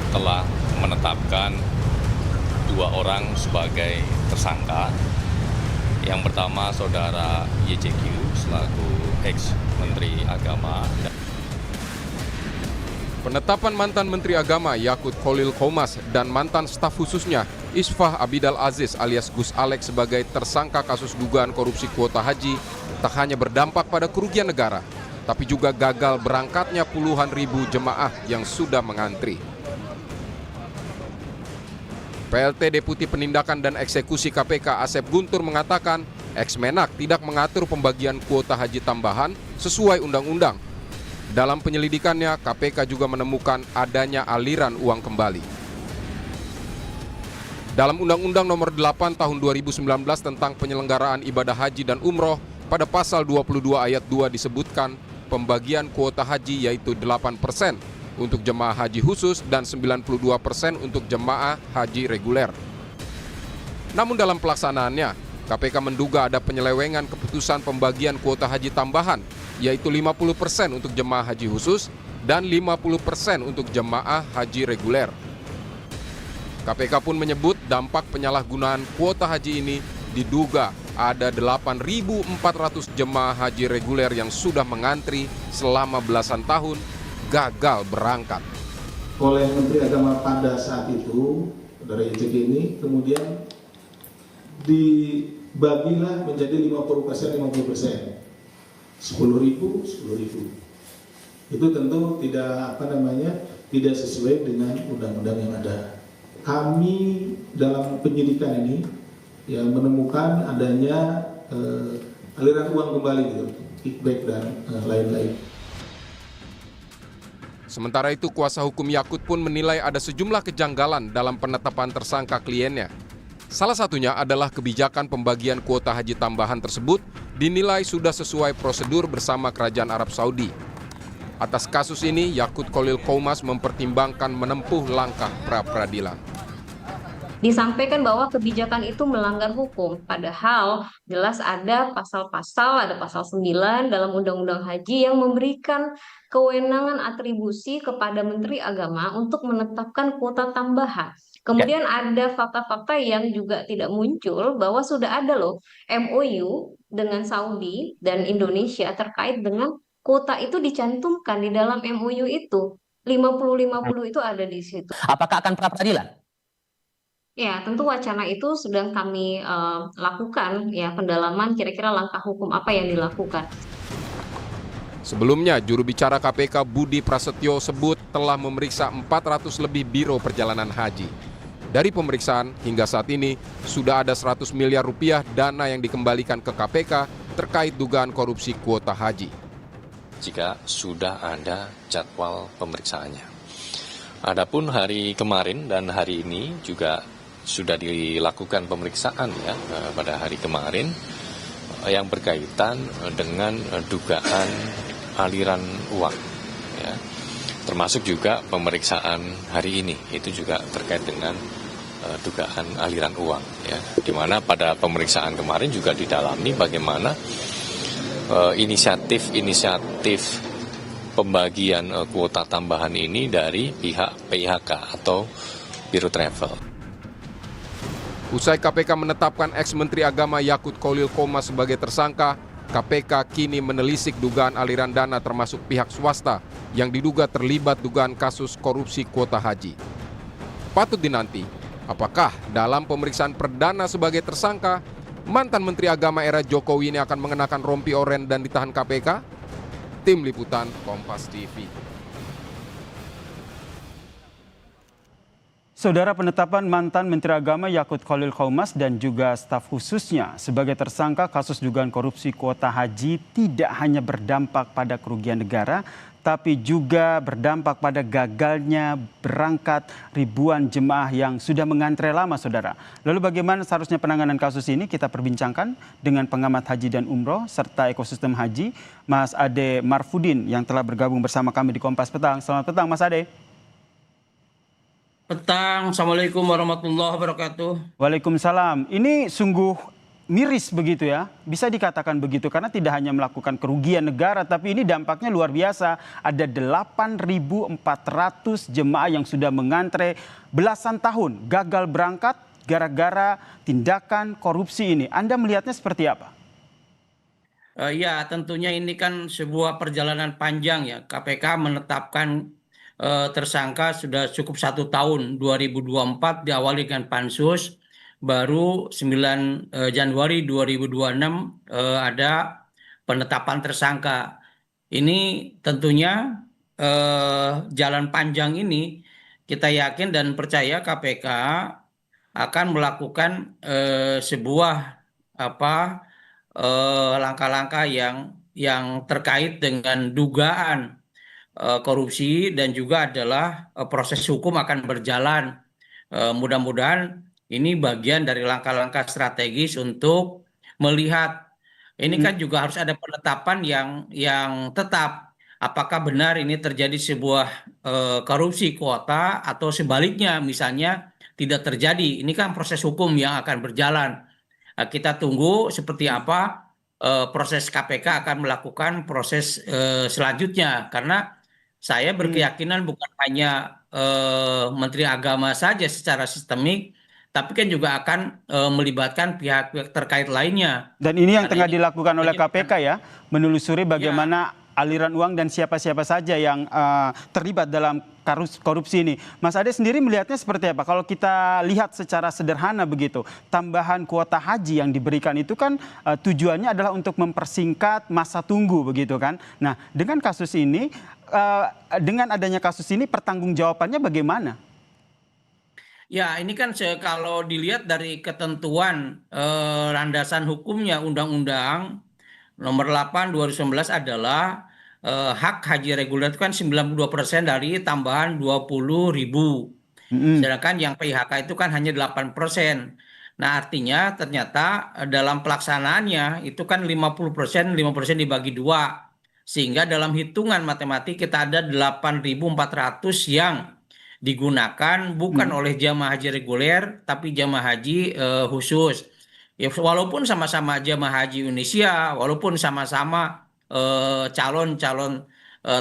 telah menetapkan 2 orang sebagai tersangka. Yang pertama saudara YJQ selaku ex-Menteri Agama. Penetapan mantan Menteri Agama Yakut Khalil Qomas dan mantan staf khususnya Isfah Abidal Aziz alias Gus Alex sebagai tersangka kasus dugaan korupsi kuota haji tak hanya berdampak pada kerugian negara, tapi juga gagal berangkatnya puluhan ribu jemaah yang sudah mengantri. PLT Deputi Penindakan dan Eksekusi KPK Asep Guntur mengatakan, Ex-Menak tidak mengatur pembagian kuota haji tambahan sesuai undang-undang. Dalam penyelidikannya, KPK juga menemukan adanya aliran uang kembali. Dalam Undang-Undang Nomor 8 Tahun 2019 tentang penyelenggaraan ibadah haji dan umroh, pada pasal 22 ayat 2 disebutkan pembagian kuota haji yaitu 8% untuk jemaah haji khusus dan 92% untuk jemaah haji reguler. Namun dalam pelaksanaannya, KPK menduga ada penyelewengan keputusan pembagian kuota haji tambahan, yaitu 50% untuk jemaah haji khusus dan 50% untuk jemaah haji reguler. KPK pun menyebut dampak penyalahgunaan kuota haji ini diduga ada 8.400 jemaah haji reguler yang sudah mengantri selama belasan tahun gagal berangkat. Oleh Menteri Agama pada saat itu, saudara YJK ini kemudian dibagilah menjadi 50%, 50%. 10.000. Itu tentu tidak sesuai dengan undang-undang yang ada. Kami dalam penyidikan ini ya menemukan adanya aliran uang kembali gitu, kickback dan lain-lain. Sementara itu, kuasa hukum Yakut pun menilai ada sejumlah kejanggalan dalam penetapan tersangka kliennya. Salah satunya adalah kebijakan pembagian kuota haji tambahan tersebut dinilai sudah sesuai prosedur bersama Kerajaan Arab Saudi. Atas kasus ini, Yakut Khalil Qomas mempertimbangkan menempuh langkah pra-peradilan. Disampaikan bahwa kebijakan itu melanggar hukum, padahal jelas ada pasal-pasal, ada pasal 9 dalam Undang-Undang Haji yang memberikan kewenangan atribusi kepada Menteri Agama untuk menetapkan kuota tambahan. Kemudian ada fakta-fakta yang juga tidak muncul bahwa sudah ada loh MOU dengan Saudi dan Indonesia terkait dengan kuota itu dicantumkan di dalam MOU itu. 50-50 itu ada di situ. Apakah akan pra-peradilan? Ya, tentu wacana itu sedang kami lakukan ya pendalaman kira-kira langkah hukum apa yang dilakukan. Sebelumnya, juru bicara KPK Budi Prasetyo sebut telah memeriksa 400 lebih biro perjalanan haji. Dari pemeriksaan hingga saat ini sudah ada 100 miliar rupiah dana yang dikembalikan ke KPK terkait dugaan korupsi kuota haji. Jika sudah ada jadwal pemeriksaannya. Adapun hari kemarin dan hari ini juga sudah dilakukan pemeriksaan ya pada hari kemarin yang berkaitan dengan dugaan aliran uang ya. Termasuk juga pemeriksaan hari ini itu juga terkait dengan dugaan aliran uang ya, di mana pada pemeriksaan kemarin juga didalami bagaimana inisiatif pembagian kuota tambahan ini dari pihak PIHK atau Biro Travel. Usai KPK menetapkan ex-Menteri Agama Yakut Khalil Qomas sebagai tersangka, KPK kini menelisik dugaan aliran dana termasuk pihak swasta yang diduga terlibat dugaan kasus korupsi kuota haji. Patut dinanti, apakah dalam pemeriksaan perdana sebagai tersangka, mantan Menteri Agama era Jokowi ini akan mengenakan rompi oranye dan ditahan KPK? Tim Liputan Kompas TV. Saudara, penetapan mantan Menteri Agama Yakut Khalil Qomas dan juga staf khususnya sebagai tersangka kasus dugaan korupsi kuota haji tidak hanya berdampak pada kerugian negara, tapi juga berdampak pada gagalnya berangkat ribuan jemaah yang sudah mengantre lama, saudara. Lalu bagaimana seharusnya penanganan kasus ini? Kita perbincangkan dengan pengamat haji dan umroh serta ekosistem haji, Mas Ade Marfudin yang telah bergabung bersama kami di Kompas Petang. Selamat petang, Mas Ade. Petang, Assalamualaikum warahmatullahi wabarakatuh. Waalaikumsalam. Ini sungguh miris begitu ya, bisa dikatakan begitu karena tidak hanya melakukan kerugian negara tapi ini dampaknya luar biasa. Ada 8.400 jemaah yang sudah mengantre belasan tahun gagal berangkat gara-gara tindakan korupsi ini. Anda melihatnya seperti apa? Ya, tentunya ini kan sebuah perjalanan panjang ya. KPK menetapkan tersangka sudah cukup 1 tahun, 2024 diawali dengan pansus, baru 9 Januari 2026 ada penetapan tersangka. Ini tentunya jalan panjang ini kita yakin dan percaya KPK akan melakukan sebuah apa langkah-langkah yang terkait dengan dugaan korupsi dan juga adalah proses hukum akan berjalan. Mudah-mudahan ini bagian dari langkah-langkah strategis untuk melihat ini kan juga harus ada penetapan yang tetap apakah benar ini terjadi sebuah korupsi kuota atau sebaliknya misalnya tidak terjadi. Ini kan proses hukum yang akan berjalan. Kita tunggu seperti apa proses KPK akan melakukan proses selanjutnya karena saya berkeyakinan bukan hanya Menteri Agama saja secara sistemik, tapi kan juga akan melibatkan pihak-pihak terkait lainnya. Dan ini yang Karena tengah ini dilakukan oleh KPK ya, menelusuri ya, bagaimana aliran uang dan siapa-siapa saja yang terlibat dalam korupsi ini. Mas Ade sendiri melihatnya seperti apa? Kalau kita lihat secara sederhana begitu, tambahan kuota haji yang diberikan itu kan tujuannya adalah untuk mempersingkat masa tunggu begitu kan. Nah, dengan kasus ini, dengan adanya kasus ini pertanggungjawabannya bagaimana? ya ini kan kalau dilihat dari ketentuan landasan hukumnya Undang-Undang Nomor 8 2019 adalah hak haji reguler itu kan 92% dari tambahan 20.000. Sedangkan yang PHK itu kan hanya 8%. Nah, artinya ternyata dalam pelaksanaannya itu kan 50%, 5% dibagi dua. Sehingga dalam hitungan matematik kita ada 8.400 yang digunakan bukan oleh jamaah haji reguler tapi jamaah haji khusus. Ya, walaupun sama-sama jamaah haji Indonesia, walaupun sama-sama calon-calon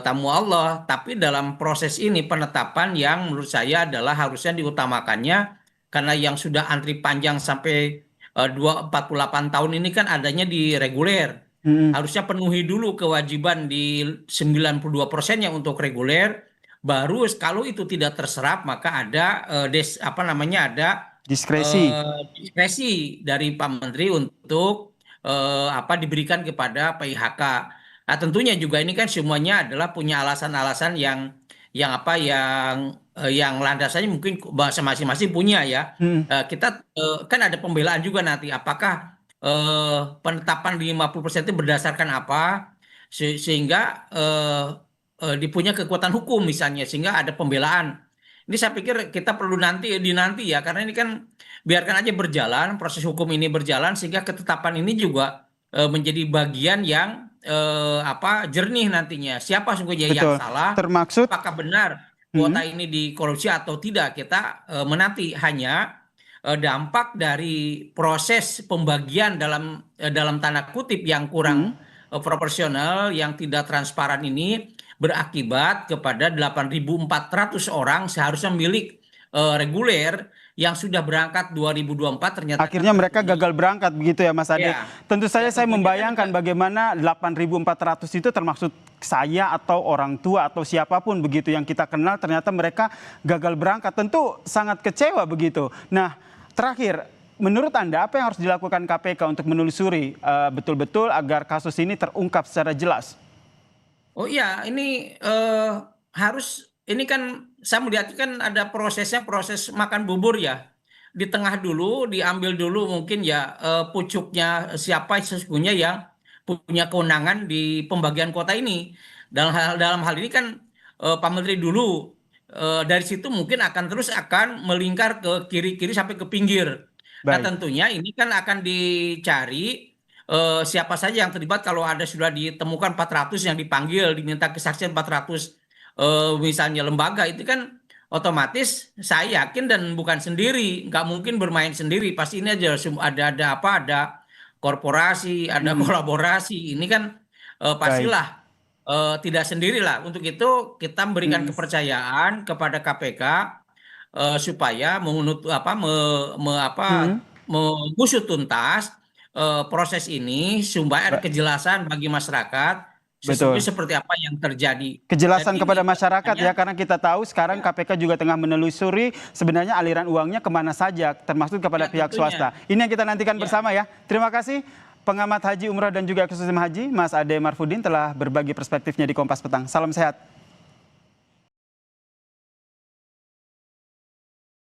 tamu Allah, tapi dalam proses ini penetapan yang menurut saya adalah harusnya diutamakannya karena yang sudah antri panjang sampai 48 tahun ini kan adanya di reguler. Harusnya penuhi dulu kewajiban di 92% yang untuk reguler, baru kalau itu tidak terserap maka ada ada Diskresi. diskresi dari Pak Menteri untuk diberikan kepada PIHK. Nah, tentunya juga ini kan semuanya adalah punya alasan-alasan yang landasannya mungkin bahasa masing-masing punya ya. Kita kan ada pembelaan juga nanti apakah penetapan 50% itu berdasarkan apa sehingga dipunya kekuatan hukum misalnya sehingga ada pembelaan. Ini saya pikir kita perlu dinanti ya karena ini kan biarkan aja berjalan proses hukum ini berjalan sehingga ketetapan ini juga menjadi bagian yang jernih nantinya siapa sungguhnya yang Betul. salah, Termaksud apakah benar kuota ini dikorupsi atau tidak kita menanti hanya dampak dari proses pembagian dalam tanda kutip yang kurang proporsional yang tidak transparan ini berakibat kepada 8.400 orang seharusnya milik reguler yang sudah berangkat 2024 ternyata akhirnya mereka gagal berangkat begitu ya Mas Ade. Ya. Tentu saja saya tentunya membayangkan bagaimana 8.400 itu termasuk saya atau orang tua atau siapapun begitu yang kita kenal ternyata mereka gagal berangkat. Tentu sangat kecewa begitu. Nah, terakhir menurut Anda apa yang harus dilakukan KPK untuk menelusuri betul-betul agar kasus ini terungkap secara jelas? Oh iya, ini ini kan saya melihat kan ada prosesnya proses makan bubur ya. Di tengah dulu diambil dulu mungkin ya pucuknya siapa sesungguhnya yang punya kewenangan di pembagian kuota ini. Dalam hal ini kan Pak Menteri dulu dari situ mungkin akan melingkar ke kiri-kiri sampai ke pinggir. Nah, Baik. tentunya ini kan akan dicari siapa saja yang terlibat kalau sudah ditemukan 400 yang dipanggil diminta kesaksian 400 misalnya lembaga itu kan otomatis saya yakin dan bukan sendiri nggak mungkin bermain sendiri pasti ini aja ada korporasi, ada kolaborasi. Ini kan pastilah tidak sendirilah. Untuk itu kita memberikan kepercayaan kepada KPK supaya mengusut tuntas proses ini supaya ada kejelasan bagi masyarakat sesungguhnya seperti apa yang terjadi. Kejelasan Dan kepada ini masyarakat ya, hanya- karena kita tahu sekarang KPK juga tengah menelusuri sebenarnya aliran uangnya kemana saja, termasuk kepada Ya, pihak tentunya. swasta. Ini yang kita nantikan Ya. bersama ya. Terima kasih pengamat haji umroh dan juga ekosistem haji, Mas Ade Marfudin telah berbagi perspektifnya di Kompas Petang. Salam sehat.